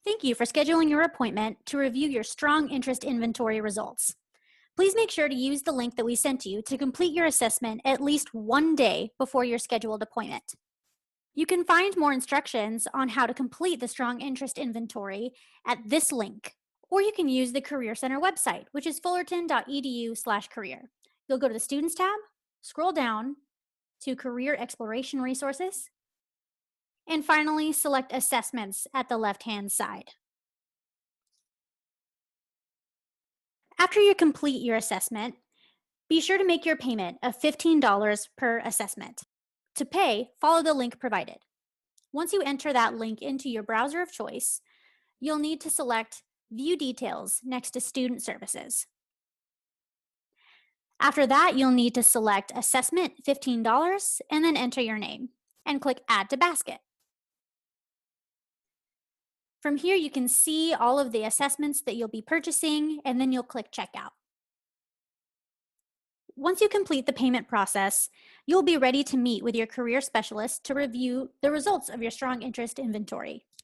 Thank you for scheduling your appointment to review your strong interest inventory results. Please make sure to use the link that we sent you to complete your assessment at least one day before your scheduled appointment. You can find more instructions on how to complete the strong interest inventory at this link, or you can use the Career Center website, which is fullerton.edu/career. You'll go to the Students tab, scroll down to Career Exploration Resources, and finally select Assessments at the left-hand side. After you complete your assessment, be sure to make your payment of $15 per assessment. To pay, follow the link provided. Once you enter that link into your browser of choice, you'll need to select View Details next to Student Services. After that, you'll need to select Assessment $15 and then enter your name and click Add to Basket. From here, you can see all of the assessments that you'll be purchasing, and then you'll click Checkout. Once you complete the payment process, you'll be ready to meet with your career specialist to review the results of your strong interest inventory.